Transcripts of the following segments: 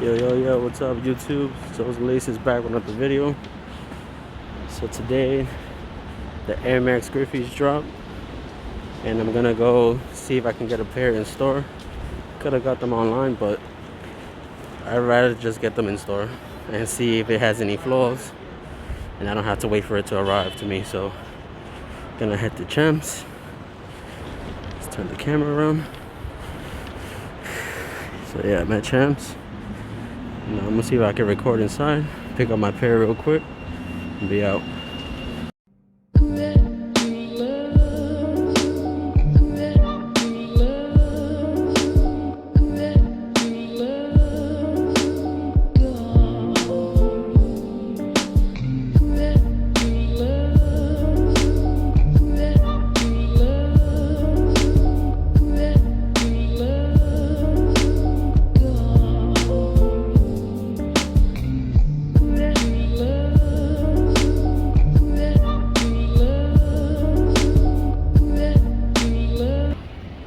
Yo, what's up YouTube? So Lace is back with another video. So today the Air Griffey's dropped and I'm gonna go see if I can get a pair in store. Could have got them online, but I'd rather just get them in store and see if it has any flaws and I don't have to wait for it to arrive to me. So gonna head to Champs. Let's turn the camera around. So yeah, I'm at Champs. Now I'm gonna see if I can record inside, pick up my pair real quick, and be out.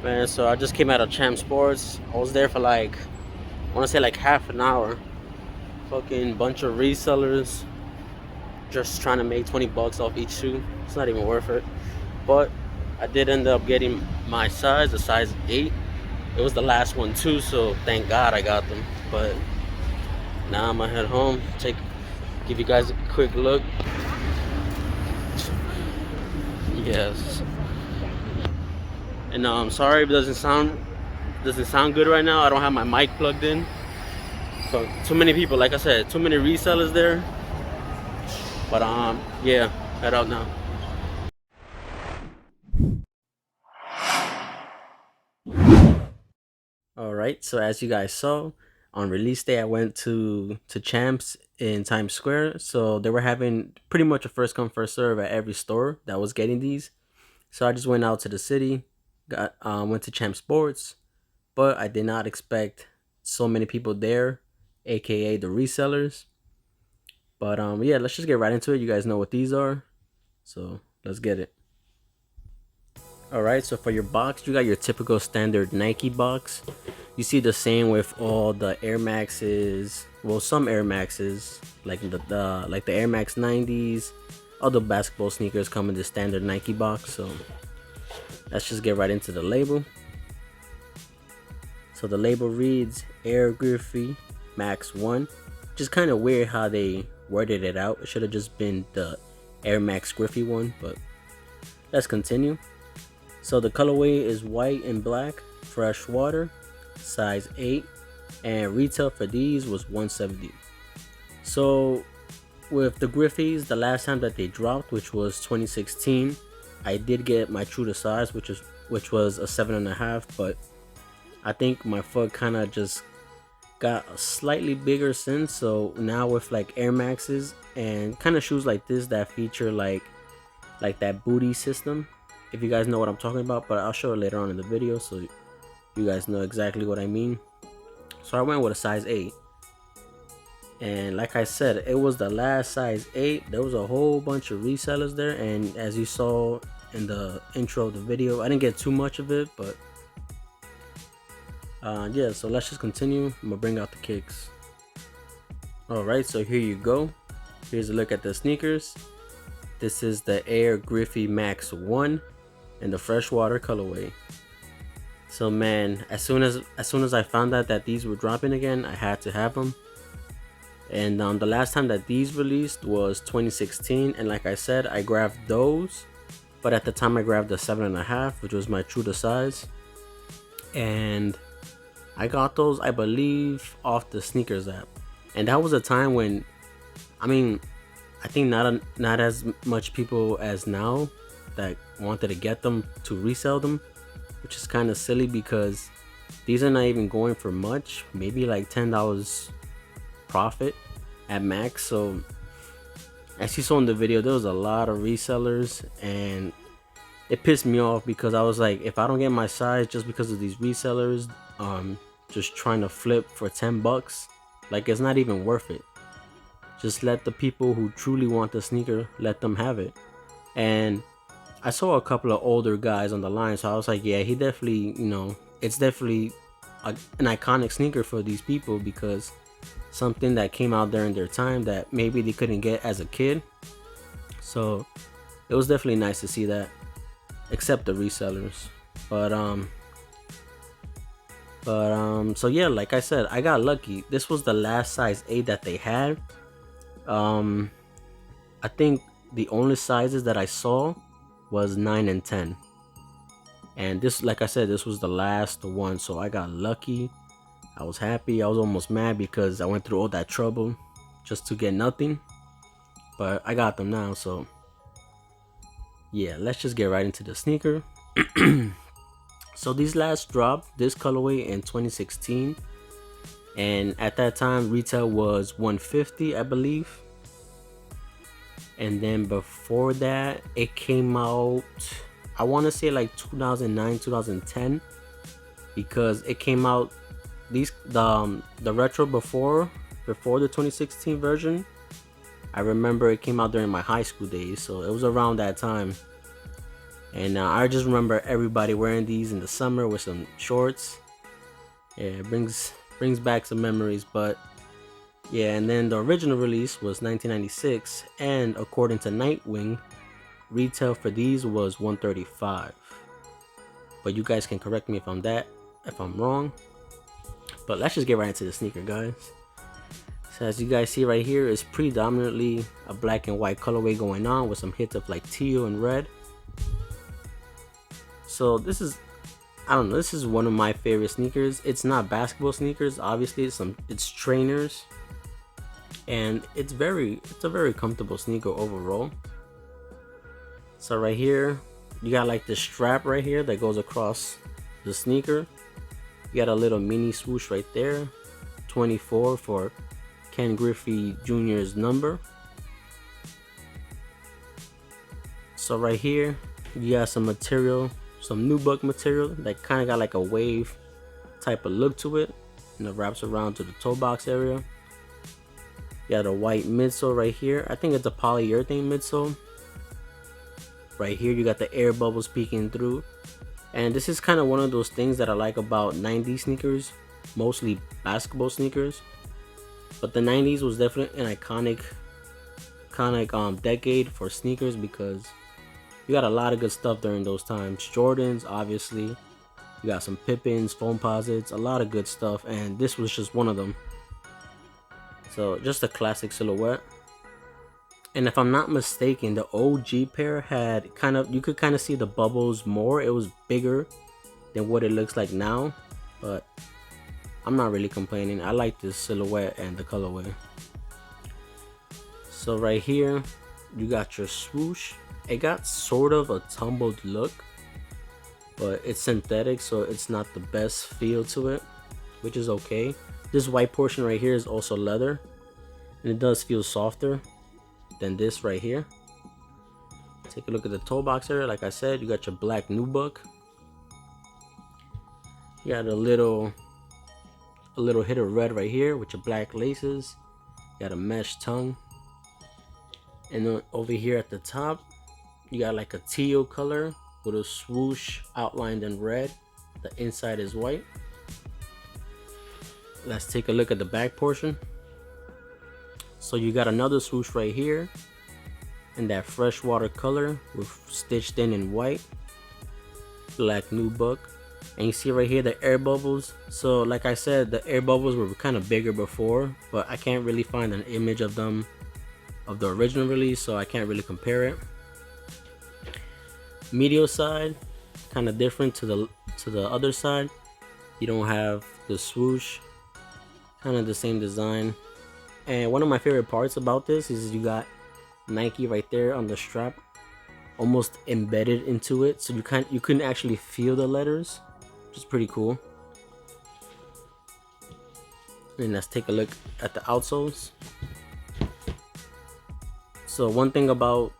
Man, so I just came out of Champ Sports. I was there for like, I want to say like half an hour. Fucking bunch of resellers just trying to make 20 bucks off each shoe. It's not even worth it. But I did end up getting my size, a size 8. It was the last one too, so thank God I got them. But now I'm gonna head home, give you guys a quick look. Yes. And I'm sorry if it doesn't sound good right now. I don't have my mic plugged in. So too many people, like I said, too many resellers there. But yeah, head out now. Alright, so as you guys saw, on release day I went to Champs in Times Square. So they were having pretty much a first come first serve at every store that was getting these. So I just went out to the city, went to Champ Sports, but I did not expect so many people there, aka the resellers. But yeah, let's just get right into it. You guys know what these are, so let's get it. Alright, so for your box, you got your typical standard Nike box. You see the same with all the Air Maxes, well, some Air Maxes, like the Air Max 90s. All the basketball sneakers come in the standard Nike box. So let's just get right into the label. So the label reads Air Griffey Max 1. Just kind of weird how they worded it out. It should have just been the Air Max Griffey 1, but let's continue. So the colorway is white and black, Freshwater, size 8, and retail for these was $170. So with the Griffeys, the last time that they dropped, which was 2016, I did get my true to size, which was a 7.5, but I think my foot kind of just got a slightly bigger since. So now with like Air Maxes and kind of shoes like this that feature like that booty system, if you guys know what I'm talking about, but I'll show it later on in the video so you guys know exactly what I mean. So I went with a size 8. And like I said, it was the last size 8. There was a whole bunch of resellers there, and as you saw in the intro of the video, I didn't get too much of it, but yeah, so let's just continue. I'm gonna bring out the kicks. Alright, so here you go. Here's a look at the sneakers. This is the Air Griffey Max 1 in the Freshwater colorway. So man, as soon as I found out that these were dropping again, I had to have them. And the last time that these released was 2016, and like I said, I grabbed those, but at the time I grabbed the 7.5, which was my true to size, and I got those, I believe, off the sneakers app. And that was a time when, I mean, I think not as much people as now that wanted to get them to resell them, which is kind of silly because these are not even going for much, maybe like $10 profit at max. So as you saw in the video, there was a lot of resellers, and it pissed me off because I was like, if I don't get my size just because of these resellers just trying to flip for 10 bucks, like, it's not even worth it. Just let the people who truly want the sneaker, let them have it. And I saw a couple of older guys on the line, so I was like, yeah, he definitely, you know, it's definitely an iconic sneaker for these people because something that came out during their time that maybe they couldn't get as a kid. So it was definitely nice to see that, except the resellers. So yeah, like I said, I got lucky. This was the last size 8 that they had. I think the only sizes that I saw was 9 and 10. And this, like I said, this was the last one, so I got lucky. I was happy. I was almost mad because I went through all that trouble just to get nothing. But I got them now, so yeah, let's just get right into the sneaker. So these last dropped this colorway in 2016, and at that time retail was $150, I believe. And then before that, it came out, I want to say like 2009, 2010, because it came out the retro before the 2016 version. I remember it came out during my high school days, so it was around that time. And I just remember everybody wearing these in the summer with some shorts. Yeah, it brings back some memories. But yeah, and then the original release was 1996, and according to Nightwing, retail for these was $135. But you guys can correct me if I'm wrong. But let's just get right into the sneaker, guys. So as you guys see right here, it's predominantly a black and white colorway going on with some hits of like teal and red. So this is, I don't know, this is one of my favorite sneakers. It's not basketball sneakers, obviously. It's trainers, and it's a very comfortable sneaker overall. So right here, you got like the strap right here that goes across the sneaker. You got a little mini swoosh right there, 24 for Ken Griffey Jr.'s number. So right here, you got some material, some nubuck material that kind of got like a wave type of look to it, and it wraps around to the toe box area. You got a white midsole right here. I think it's a polyurethane midsole. Right here, you got the air bubbles peeking through. And this is kind of one of those things that I like about 90s sneakers, mostly basketball sneakers. But the 90s was definitely an iconic decade for sneakers, because you got a lot of good stuff during those times. Jordans, obviously. You got some Pippins, Foamposites, a lot of good stuff, and this was just one of them. So just a classic silhouette. And if I'm not mistaken, the OG pair had you could kind of see the bubbles more. It was bigger than what it looks like now, but I'm not really complaining. I like this silhouette and the colorway. So right here, you got your swoosh. It got sort of a tumbled look, but it's synthetic, so it's not the best feel to it, which is okay. This white portion right here is also leather, and it does feel softer than this right here. Take a look at the toe box area. Like I said, you got your black nubuck. You got a little hit of red right here with your black laces. You got a mesh tongue, and then over here at the top, you got like a teal color with a swoosh outlined in red. The inside is white. Let's take a look at the back portion. So you got another swoosh right here in that freshwater color with stitched in white, black nubuck. And you see right here the air bubbles. So like I said, the air bubbles were kind of bigger before, but I can't really find an image of them of the original release, so I can't really compare it. Medial side, kind of different to the other side. You don't have the swoosh, kind of the same design. And one of my favorite parts about this is you got Nike right there on the strap, almost embedded into it, so you couldn't actually feel the letters, which is pretty cool. And let's take a look at the outsoles. So one thing about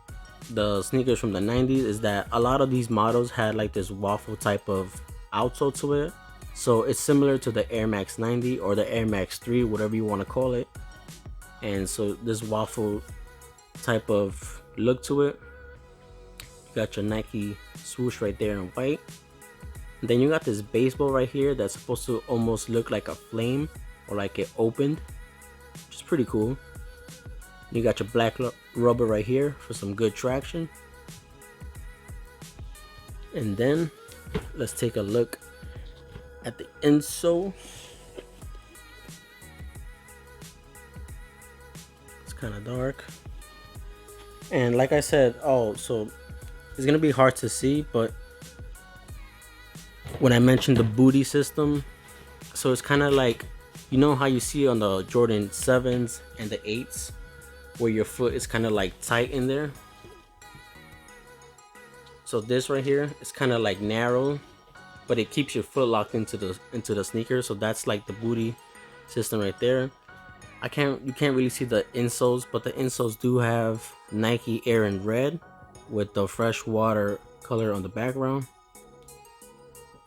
the sneakers from the 90s is that a lot of these models had like this waffle type of outsole to it. So it's similar to the Air Max 90 or the Air Max 3, whatever you want to call it. And so this waffle type of look to it. You got your Nike swoosh right there in white. And then you got this baseball right here that's supposed to almost look like a flame or like it opened. pretty cool. You got your black rubber right here for some good traction. And then let's take a look at the insole. It's kind of dark. And like I said, so it's gonna be hard to see, but when I mentioned the booty system, so it's kind of like, you know how you see on the Jordan 7s and the 8s where your foot is kind of like tight in there. So this right here is kind of like narrow, but it keeps your foot locked into the sneaker. So that's like the booty system right there. You can't really see the insoles, but the insoles do have Nike Air in red with the Freshwater color on the background.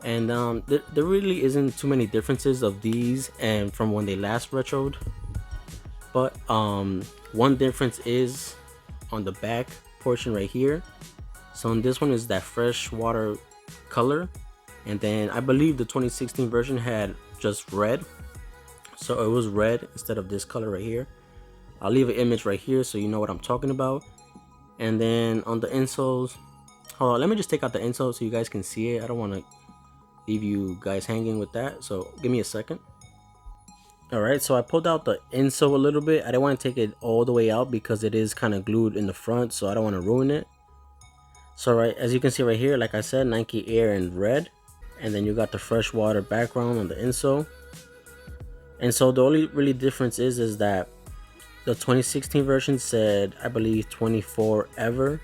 And there really isn't too many differences of these and from when they last retroed. But one difference is on the back portion right here. So in this one is that Freshwater color, and then I believe the 2016 version had just red, so it was red instead of this color right here. I'll leave an image right here so you know what I'm talking about. And then on the insoles, hold on, let me just take out the insole so you guys can see it. I don't want to leave you guys hanging with that, so give me a second. Alright, so I pulled out the insole a little bit. I didn't want to take it all the way out because it is kind of glued in the front, so I don't want to ruin it. So right, as you can see right here, like I said, Nike Air in red, and then you got the Freshwater background on the insole. And so the only really difference is that the 2016 version said, I believe, 24 ever,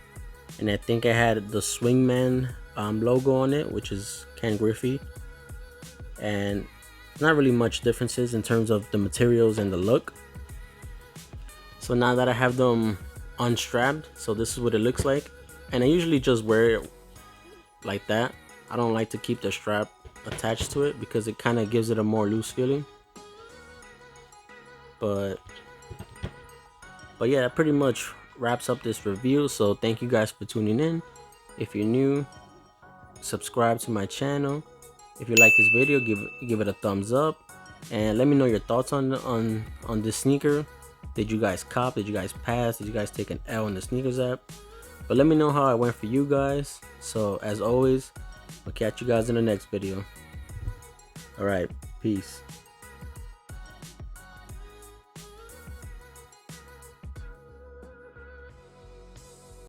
and I think it had the Swingman logo on it, which is Air Griffey. And not really much differences in terms of the materials and the look. So now that I have them unstrapped, so this is what it looks like. And I usually just wear it like that. I don't like to keep the strap attached to it because it kind of gives it a more loose feeling. But yeah, that pretty much wraps up this review. So thank you guys for tuning in. If you're new, subscribe to my channel. If you like this video, give it a thumbs up, and let me know your thoughts on this sneaker. Did you guys cop? Did you guys pass? Did you guys take an L in the sneakers app? But let me know how it went for you guys. So as always, I'll catch you guys in the next video. All right, peace.